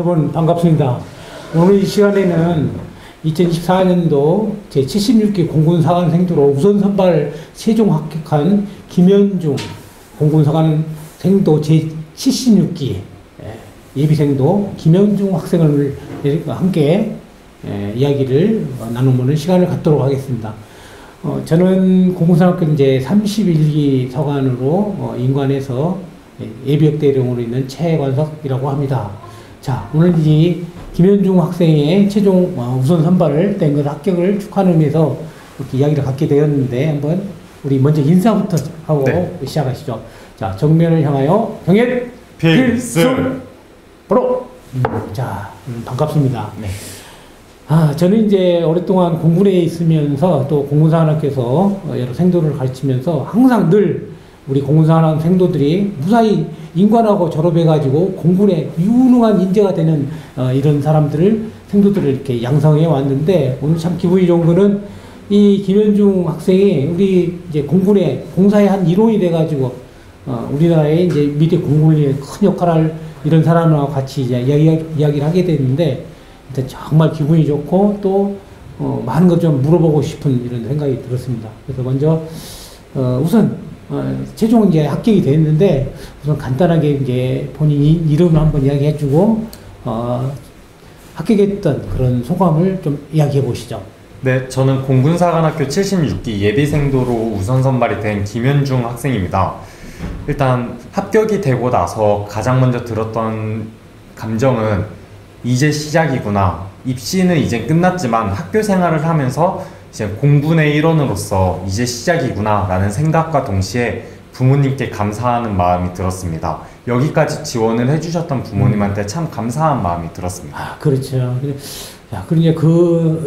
여러분 반갑습니다. 오늘 이 시간에는 2024년도 제76기 공군사관생도로 우선 선발 최종 합격한 김현중 공군사관생도 제76기 예비생도 김현중 학생을 함께 이야기를 나눠보는 시간을 갖도록 하겠습니다. 저는 공군사관학교 이제 31기 서관으로 인관에서 예비역대령으로 있는 최관석이라고 합니다. 자, 오늘 이 김현중 학생의 최종 우선 선발을 된 것 합격을 축하하는 의미에서 이렇게 이야기를 갖게 되었는데 한번 우리 먼저 인사부터 하고 시작하시죠. 자, 정면을 향하여 경례 필승 바로 자, 반갑습니다. 네. 저는 이제 오랫동안 공군에 있으면서 또 공군사관학교에서 여러 생도를 가르치면서 항상 늘 우리 공군사관학 생도들이 무사히 인관하고 졸업해가지고 공군에 유능한 인재가 되는 이런 사람들을 생도들을 이렇게 양성해 왔는데 오늘 참 기분이 좋은 거는 이 김현중 학생이 우리 이제 공군에 공사의 한 일원이 돼가지고 우리나라의 이제 미래 공군에 큰 역할을 할 이런 사람하고 같이 이제 이야기를 하게 됐는데 정말 기분이 좋고 또 많은 것 좀 물어보고 싶은 이런 생각이 들었습니다. 그래서 먼저 우선 최종 이제 합격이 됐는데 우선 간단하게 이제 본인 이름을 한번 이야기해주고 합격했던 그런 소감을 좀 이야기해 보시죠. 네, 저는 공군사관학교 76기 예비생도로 우선 선발이 된 김현중 학생입니다. 일단 합격이 되고 나서 가장 먼저 들었던 감정은 이제 시작이구나. 입시는 이제 끝났지만 학교 생활을 하면서 이제 공군의 일원으로서 이제 시작이구나 라는 생각과 동시에 부모님께 감사하는 마음이 들었습니다. 여기까지 지원을 해주셨던 부모님한테 참 감사한 마음이 들었습니다. 그렇죠. 그러니까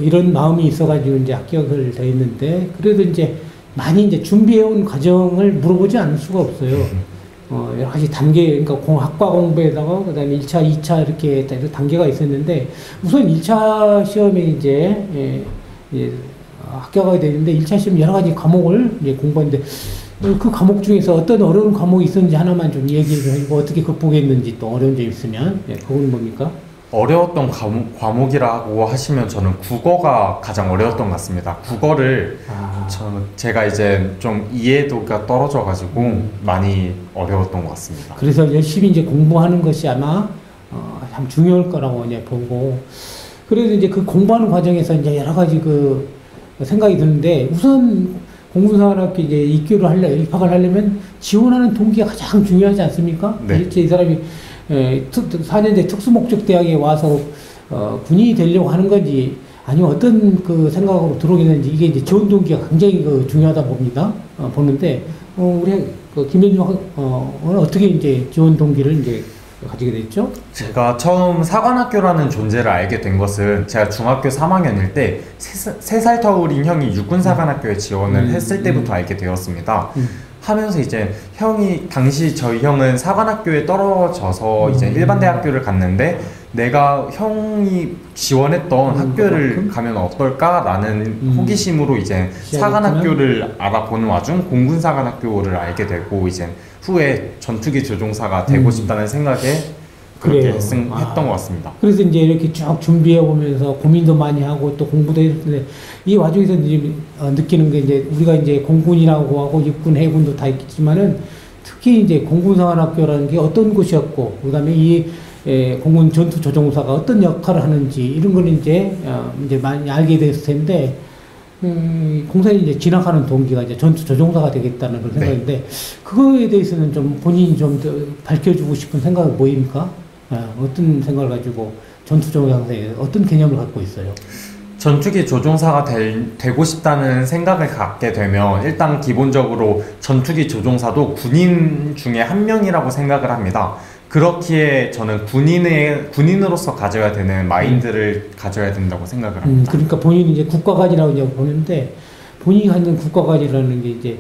이런 마음이 있어가지고 이제 합격을 돼 있는데 그래도 이제 많이 이제 준비해온 과정을 물어보지 않을 수가 없어요. 여러 가지 단계, 그러니까 학과 공부에다가 그 다음에 1차, 2차 이렇게 단계가 있었는데 우선 1차 시험에 이제 합격하게 되는데 1차 시험 여러 가지 과목을 이제 공부했는데 그 과목 중에서 어떤 어려운 과목이 있었는지 하나만 좀 얘기를 해주고 어떻게 극복했는지 또 어려운 점 있으면 그건 뭡니까? 어려웠던 과목이라고 하시면 저는 국어가 가장 어려웠던 것 같습니다. 국어를 제가 이제 좀 이해도가 떨어져가지고 많이 어려웠던 것 같습니다. 그래서 열심히 이제 공부하는 것이 아마 참 중요할 거라고 이제 보고 그래도 이제 그 공부하는 과정에서 이제 여러 가지 그 생각이 드는데 우선 공군사관학교 이제 입학을 하려면 지원하는 동기가 가장 중요하지 않습니까? 네. 이 사람이 4년제 특수목적대학에 와서 군인이 되려고 하는 건지 아니면 어떤 그 생각으로 들어오게 되는지 이게 이제 지원 동기가 굉장히 중요하다 봅니다. 보는데 우리 김현중 오늘 어떻게 이제 지원 동기를 이제 가지게 됐죠? 제가 처음 사관학교라는 존재를 알게 된 것은 제가 중학교 3학년일 때 3살 터울인 형이 육군사관학교에 지원을 했을 때부터 알게 되었습니다. 하면서 이제 당시 저희 형은 사관학교에 떨어져서 이제 일반 대학교를 갔는데 내가 형이 지원했던 학교를 가면 어떨까라는 호기심으로 이제 사관학교를 알아보는 와중 공군사관학교를 알게 되고 이제 후에 전투기 조종사가 되고 싶다는 생각에 그렇게 했던 것 같습니다. 그래서 이제 이렇게 쭉 준비해 보면서 고민도 많이 하고 또 공부도 했는데 이 와중에서 이제 느끼는 게 이제 우리가 이제 공군이라고 하고 육군, 해군도 다 있지만은 특히 이제 공군사관학교라는 게 어떤 곳이었고 그다음에 이 공군 전투 조종사가 어떤 역할을 하는지 이런 거는 이제 많이 알게 됐을 텐데 공사에 이제 진학하는 동기가 이제 전투 조종사가 되겠다는 그런 생각인데 그거에 대해서는 좀 본인이 좀 더 밝혀주고 싶은 생각은 뭐입니까? 어떤 생각을 가지고 전투 조종사에 어떤 개념을 갖고 있어요? 전투기 조종사가 되고 싶다는 생각을 갖게 되면 일단 기본적으로 전투기 조종사도 군인 중에 한 명이라고 생각을 합니다. 그렇기에 저는 군인으로서 가져야 되는 마인드를 가져야 된다고 생각을 합니다. 그러니까 본인이 이제 국가관이라고 이제 보는데 본인이 갖는 국가관이라는 게 이제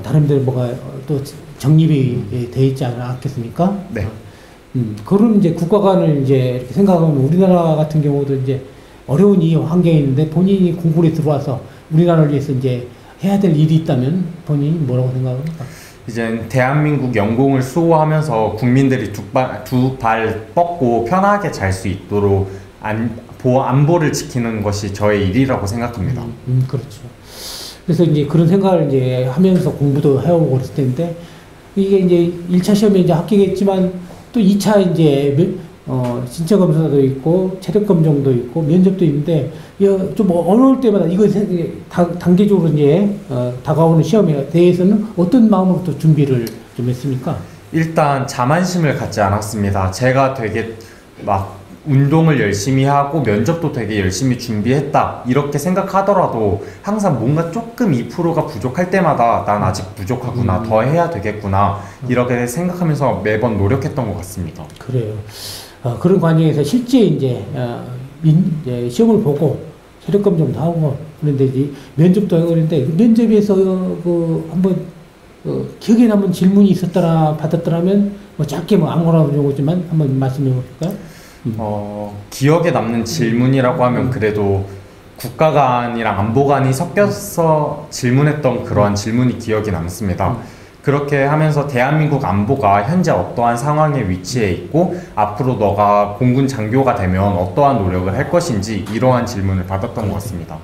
나름대로 뭐가 또 정립이 돼 있지 않았겠습니까? 네. 그런 이제 국가관을 이제 이렇게 생각하면 우리나라 같은 경우도 이제 어려운 이 환경이 있는데 본인이 공군에 들어와서 우리나라를 위해서 이제 해야 될 일이 있다면 본인이 뭐라고 생각합니까? 이제 대한민국 영공을 수호하면서 국민들이 두 발 뻗고 편하게 잘 수 있도록 안보를 지키는 것이 저의 일이라고 생각합니다. 그렇죠. 그래서 이제 그런 생각을 이제 하면서 공부도 해오고 그랬을 텐데, 이게 이제 1차 시험에 이제 합격했지만 또 2차 이제 신체 검사도 있고 체력 검정도 있고 면접도 있는데 좀 어려울 때마다 이거 단계적으로 이제 다가오는 시험에 대해서는 어떤 마음으로 또 준비를 좀 했습니까? 일단 자만심을 갖지 않았습니다. 제가 되게 막 운동을 열심히 하고 면접도 되게 열심히 준비했다 이렇게 생각하더라도 항상 뭔가 조금 2%가 부족할 때마다 난 아직 부족하구나, 더 해야 되겠구나 이렇게 생각하면서 매번 노력했던 것 같습니다. 그래요. 그런 과정에서 실제 이제 시험을 보고 체력 검정도 하고 그런데 이제 면접도 하고 그랬는데 면접에서 한번 기억에 남은 질문이 받았더라면 뭐 짧게 뭐 아무거나 정도지만 한번 말씀해 볼까요? 기억에 남는 질문이라고 하면 그래도 국가관이랑 안보관이 섞여서 질문했던 그러한 질문이 기억이 남습니다. 그렇게 하면서 대한민국 안보가 현재 어떠한 상황에 위치해 있고 앞으로 너가 공군 장교가 되면 어떠한 노력을 할 것인지 이러한 질문을 받았던 것 같습니다.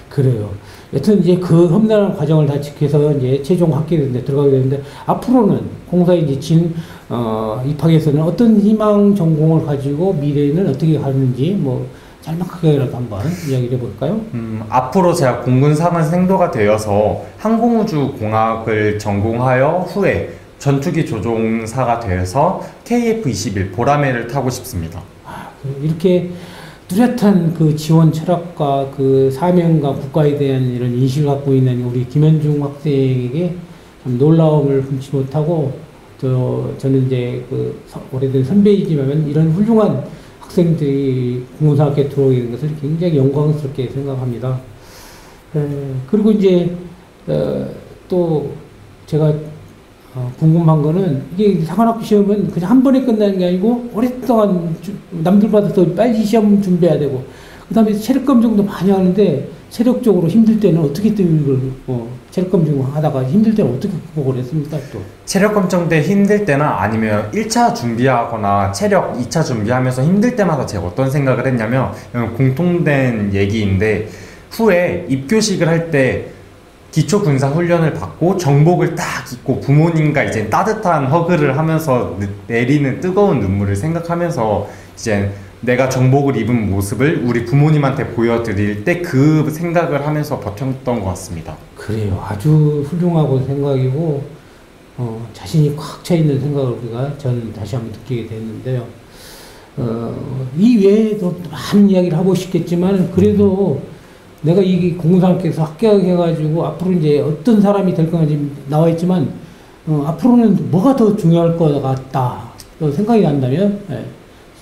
그래요. 여튼 이제 그 험난한 과정을 다 지켜서 이제 최종 합격에 들어가게 되는데 앞으로는 공사에 이제 입학에서는 어떤 희망 전공을 가지고 미래에는 어떻게 가는지 뭐 짤막하게라도 한번 이야기를 해볼까요? 앞으로 제가 공군 사관생도가 되어서 항공우주공학을 전공하여 후에 전투기 조종사가 되어서 KF-21 보라매를 타고 싶습니다. 이렇게 뚜렷한 그 지원 철학과 그 사명과 국가에 대한 이런 인식을 갖고 있는 우리 김현중 학생에게 참 놀라움을 금치 못하고 저는 이제 그 오래된 선배이지만 이런 훌륭한 학생들이 공군사학교에 들어오게 된 것을 굉장히 영광스럽게 생각합니다. 그리고 이제 또 제가 궁금한 거는 이게 사관학교 시험은 그냥 한 번에 끝나는 게 아니고 오랫동안 남들보다 더 빨리 시험 준비해야 되고 그 다음에 체력 검정도 많이 하는데 체력적으로 힘들 때는 어떻게 또 이걸 체력 검정 하다가 힘들 때는 어떻게 극복을 했습니까? 또 체력 검정 때 힘들 때나 아니면 1차 준비하거나 체력 2차 준비하면서 힘들 때마다 제가 어떤 생각을 했냐면 공통된 얘기인데 후에 입교식을 할 때 기초 군사 훈련을 받고 정복을 딱 입고 부모님과 이제 따뜻한 허그를 하면서 내리는 뜨거운 눈물을 생각하면서 이제 내가 정복을 입은 모습을 우리 부모님한테 보여드릴 때 그 생각을 하면서 버텼던 것 같습니다. 그래요. 아주 훌륭하고 생각이고 자신이 꽉 차 있는 생각을 저는 다시 한번 느끼게 됐는데요. 이 외에도 많은 이야기를 하고 싶겠지만 그래도 내가 이 공군사학교에서 합격해가지고 앞으로 이제 어떤 사람이 될 건지 나와 있지만 앞으로는 뭐가 더 중요할 것 같다 또 생각이 난다면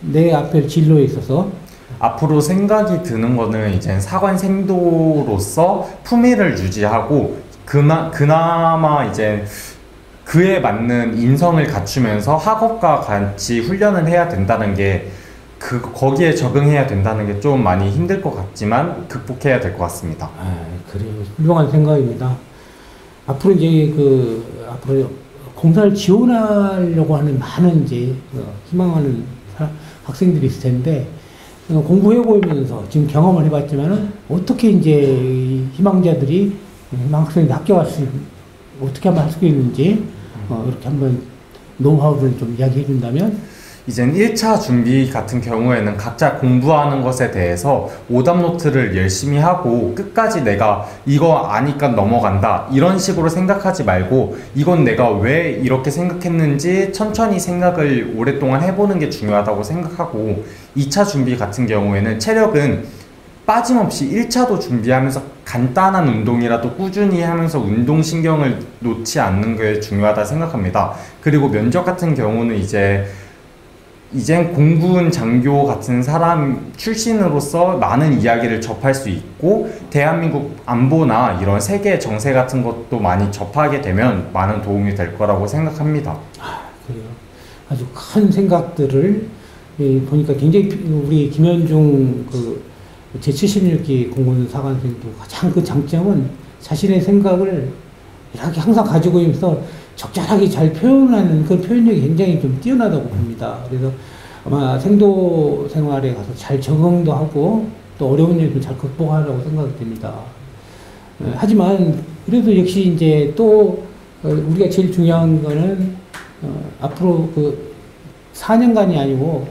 내 앞에 진로에 있어서 앞으로 생각이 드는 거는 이제 사관생도로서 품위를 유지하고 그나마 이제 그에 맞는 인성을 갖추면서 학업과 같이 훈련을 해야 된다는 게 거기에 적응해야 된다는 게 좀 많이 힘들 것 같지만 극복해야 될 것 같습니다. 그래요. 훌륭한 생각입니다. 앞으로 이제 앞으로 공사를 지원하려고 하는 많은 이제 희망하는 학생들이 있을 텐데 공부해보면서 지금 경험을 해봤지만은 어떻게 이제 희망자들이 학생들이 합격할 수 어떻게 하면 할 수 있는지 이렇게 한번 노하우를 좀 이야기해 준다면. 이젠 1차 준비 같은 경우에는 각자 공부하는 것에 대해서 오답노트를 열심히 하고 끝까지 내가 이거 아니까 넘어간다 이런 식으로 생각하지 말고 이건 내가 왜 이렇게 생각했는지 천천히 생각을 오랫동안 해보는 게 중요하다고 생각하고 2차 준비 같은 경우에는 체력은 빠짐없이 1차도 준비하면서 간단한 운동이라도 꾸준히 하면서 운동신경을 놓지 않는 게 중요하다 생각합니다. 그리고 면접 같은 경우는 이젠 공군 장교 같은 사람 출신으로서 많은 이야기를 접할 수 있고 대한민국 안보나 이런 세계 정세 같은 것도 많이 접하게 되면 많은 도움이 될 거라고 생각합니다. 그래요. 아주 큰 생각들을 보니까 굉장히 우리 김현중 제76기 공군 사관생도 가장 그 장점은 자신의 생각을 이렇게 항상 가지고 있어서 적절하게 잘 표현하는 그 표현력이 굉장히 좀 뛰어나다고 봅니다. 그래서 아마 생도 생활에 가서 잘 적응도 하고 또 어려운 일도 잘 극복하려고 생각이 됩니다. 하지만 그래도 역시 이제 또 우리가 제일 중요한 거는 앞으로 그 4년간이 아니고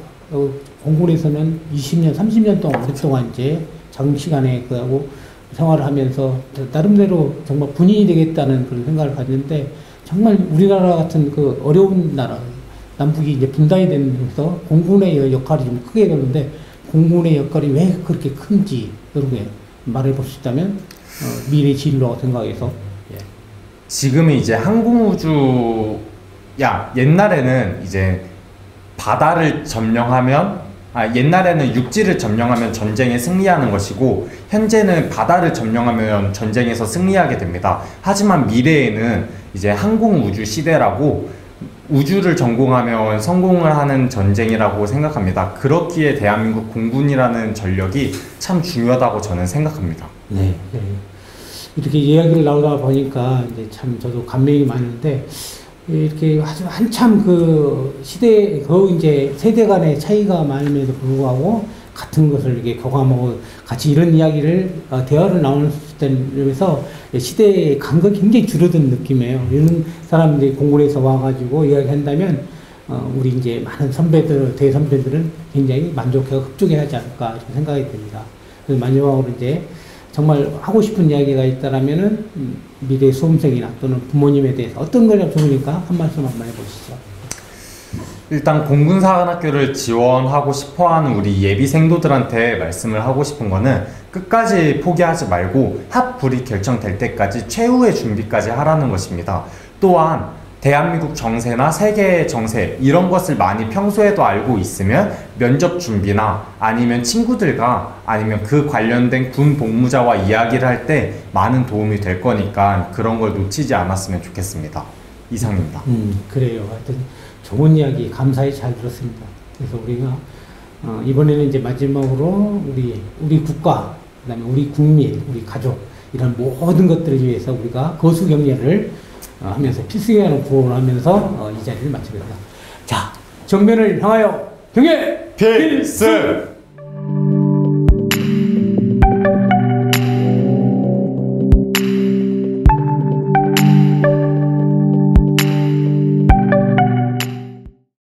공군에서는 20년, 30년 동안 오랫동안 이제 장시간에 그하고 생활을 하면서 나름대로 정말 군인이 되겠다는 그런 생각을 가졌는데 정말 우리나라 같은 그 어려운 나라 남북이 이제 분단이 되면서 공군의 역할이 좀 크게 되는데 공군의 역할이 왜 그렇게 큰지 이렇게 말해볼 수 있다면 미래 진로라고 생각해서 지금은 이제 항공우주 옛날에는 이제 바다를 점령하면 옛날에는 육지를 점령하면 전쟁에 승리하는 것이고 현재는 바다를 점령하면 전쟁에서 승리하게 됩니다. 하지만 미래에는 이제 항공우주 시대라고 우주를 전공하면 성공을 하는 전쟁이라고 생각합니다. 그렇기에 대한민국 공군이라는 전력이 참 중요하다고 저는 생각합니다. 네. 이렇게 이야기를 나오다 보니까 이제 참 저도 감명이 많은데 이렇게 아주 한참 그 시대, 그 이제 세대 간의 차이가 많음에도 불구하고 같은 것을 이렇게 교감하고 같이 이런 이야기를, 대화를 나누는 때면서 시대의 간극이 굉장히 줄어든 느낌이에요. 이런 사람들이 공군에서 와가지고 이야기한다면, 우리 이제 많은 선배들, 대선배들은 굉장히 만족하고 흡족해 하지 않을까 이렇게 생각이 듭니다. 그래서 마지막으로 이제 정말 하고 싶은 이야기가 있다라면은 미래 수험생이나 또는 부모님에 대해서 어떤 걸 좋으니까 한 말씀 한번 해보시죠. 일단 공군사관학교를 지원하고 싶어하는 우리 예비생도들한테 말씀을 하고 싶은 거는 끝까지 포기하지 말고 합불이 결정될 때까지 최후의 준비까지 하라는 것입니다. 또한 대한민국 정세나 세계의 정세 이런 것을 많이 평소에도 알고 있으면 면접 준비나 아니면 친구들과 아니면 그 관련된 군 복무자와 이야기를 할 때 많은 도움이 될 거니까 그런 걸 놓치지 않았으면 좋겠습니다. 이상입니다. 그래요. 하여튼 좋은 이야기 감사히 잘 들었습니다. 그래서 우리가 이번에는 이제 마지막으로 우리 국가, 그다음에 우리 국민, 우리 가족 이런 모든 것들을 위해서 우리가 거수경례를 하면서 필승이라는 구호를 하면서 이 자리를 마치겠습니다. 자, 정면을 향하여 경례 필승!